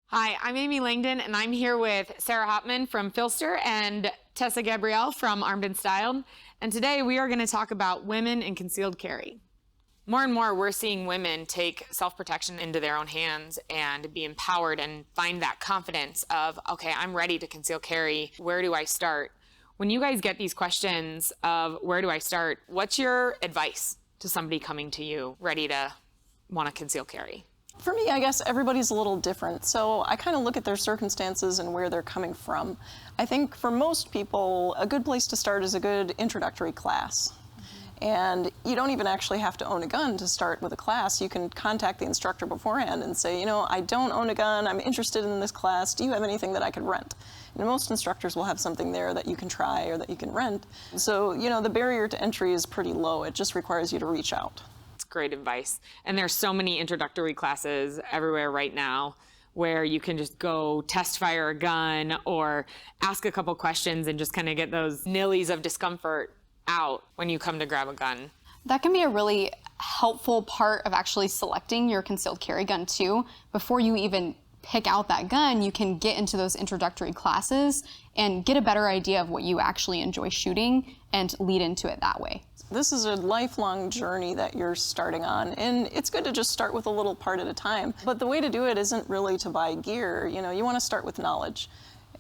Hi, I'm Aimee Langdon, and I'm here with Sarah Hauptman from Filster and Tessah Gabrielle from Armed and Styled. And today we are going to talk about women and concealed carry. More and more, we're seeing women take self-protection into their own hands and be empowered and find that confidence of, okay, I'm ready to conceal carry. Where do I start? When you guys get these questions of where do I start, what's your advice to somebody coming to you ready to want to conceal carry? For me, I guess everybody's a little different, so I kind of look at their circumstances and where they're coming from. I think for most people, a good place to start is a good introductory class. And you don't even actually have to own a gun to start with a class. You can contact the instructor beforehand and say, you know, I don't own a gun, I'm interested in this class, do you have anything that I could rent? And most instructors will have something there that you can try or that you can rent. So, you know, the barrier to entry is pretty low. It just requires you to reach out. Great advice. And there's so many introductory classes everywhere right now where you can just go test fire a gun or ask a couple questions and just kind of get those nillies of discomfort out when you come to grab a gun. That can be a really helpful part of actually selecting your concealed carry gun too. Before you even pick out that gun, you can get into those introductory classes and get a better idea of what you actually enjoy shooting and lead into it that way. This is a lifelong journey that you're starting on, and it's good to just start with a little part at a time. But the way to do it isn't really to buy gear. You know, you want to start with knowledge.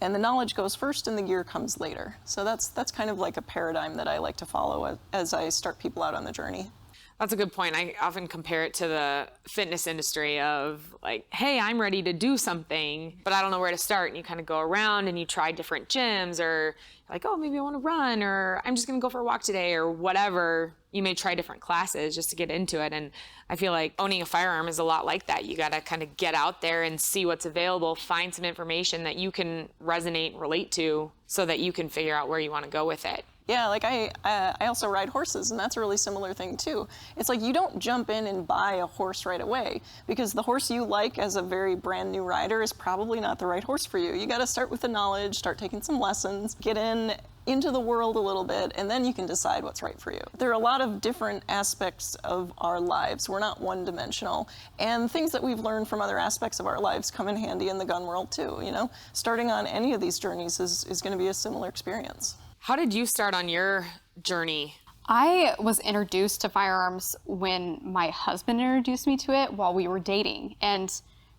And the knowledge goes first and the gear comes later. So that's kind of like a paradigm that I like to follow as I start people out on the journey. That's a good point. I often compare it to the fitness industry of like, hey, I'm ready to do something, but I don't know where to start. And you kind of go around and you try different gyms, or like, oh, maybe I want to run, or I'm just going to go for a walk today, or whatever. You may try different classes just to get into it. And I feel like owning a firearm is a lot like that. You got to kind of get out there and see what's available, find some information that you can resonate and relate to so that you can figure out where you want to go with it. Yeah, like I also ride horses, and that's a really similar thing too. It's like you don't jump in and buy a horse right away, because the horse you like as a very brand new rider is probably not the right horse for you. You got to start with the knowledge, start taking some lessons, get into the world a little bit, and then you can decide what's right for you. There are a lot of different aspects of our lives. We're not one-dimensional, and things that we've learned from other aspects of our lives come in handy in the gun world too. You know, starting on any of these journeys is going to be a similar experience. How did you start on your journey? I was introduced to firearms when my husband introduced me to it while we were dating. And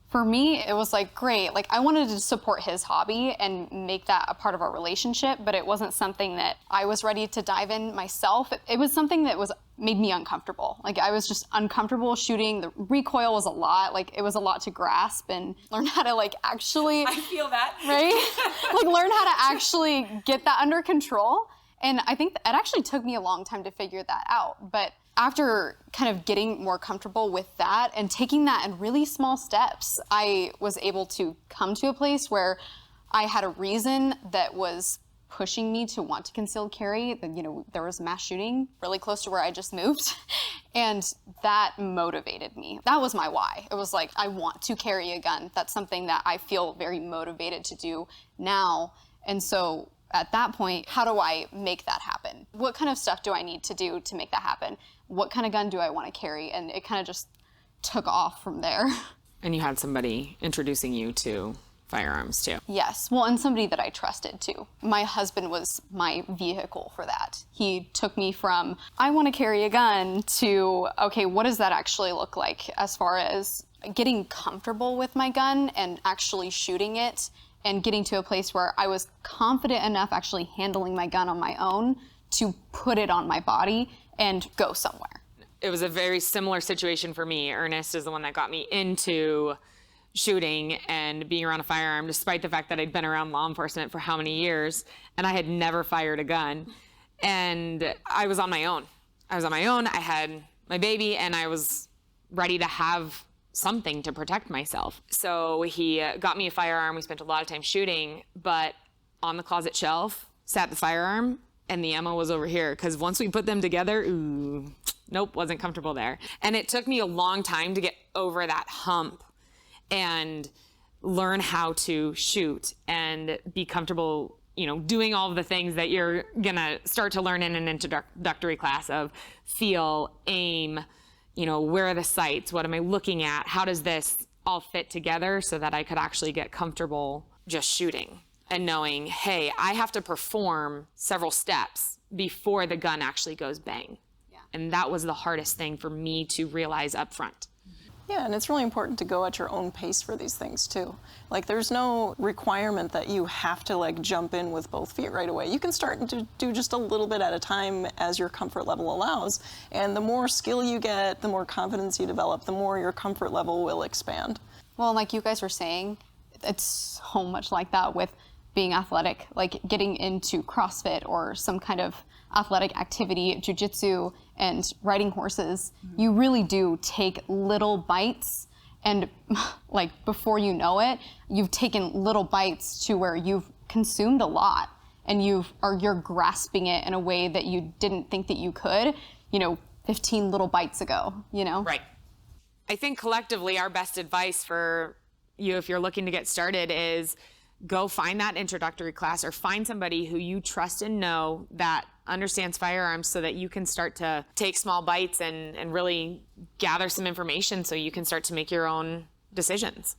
for me, it was like, great. Like, I wanted to support his hobby and make that a part of our relationship, but it wasn't something that I was ready to dive in myself. It was something that made me uncomfortable. Like, I was just uncomfortable shooting. The recoil was a lot. Like, it was a lot to grasp and learn how to, like, actually... I feel that. Right? Like, learn how to actually get that under control. And I think it actually took me a long time to figure that out. But after kind of getting more comfortable with that and taking that in really small steps, I was able to come to a place where I had a reason that was pushing me to want to conceal carry. You know, there was mass shooting really close to where I just moved, and that motivated me. That was my why. It was like, I want to carry a gun. That's something that I feel very motivated to do now. And so at that point, how do I make that happen? What kind of stuff do I need to do to make that happen? What kind of gun do I want to carry? And it kind of just took off from there. And you had somebody introducing you to firearms too. Yes, well, and somebody that I trusted too. My husband was my vehicle for that. He took me from, I want to carry a gun, to, okay, what does that actually look like as far as getting comfortable with my gun and actually shooting it, and getting to a place where I was confident enough actually handling my gun on my own to put it on my body and go somewhere. It was a very similar situation for me. Ernest is the one that got me into shooting and being around a firearm, despite the fact that I'd been around law enforcement for how many years, and I had never fired a gun. And I was on my own. I had my baby, and I was ready to have something to protect myself. So he got me a firearm. We spent a lot of time shooting, but on the closet shelf sat the firearm, and the ammo was over here, because once we put them together, ooh, nope, wasn't comfortable there. And it took me a long time to get over that hump and learn how to shoot and be comfortable, you know, doing all of the things that you're gonna start to learn in an introductory class of feel, aim, you know, where are the sights? What am I looking at? How does this all fit together so that I could actually get comfortable just shooting and knowing, hey, I have to perform several steps before the gun actually goes bang. Yeah. And that was the hardest thing for me to realize up front. Yeah, and it's really important to go at your own pace for these things too. Like there's no requirement that you have to like jump in with both feet right away. You can start to do just a little bit at a time as your comfort level allows. And the more skill you get, the more confidence you develop, the more your comfort level will expand. Well, like you guys were saying, it's so much like that with being athletic, like getting into CrossFit or some kind of athletic activity, jiu-jitsu and riding horses. You really do take little bites, and like before you know it, you've taken little bites to where you've consumed a lot, and you're grasping it in a way that you didn't think that you could, 15 little bites ago, Right. I think collectively our best advice for you if you're looking to get started is go find that introductory class or find somebody who you trust and know that understands firearms so that you can start to take small bites and really gather some information so you can start to make your own decisions.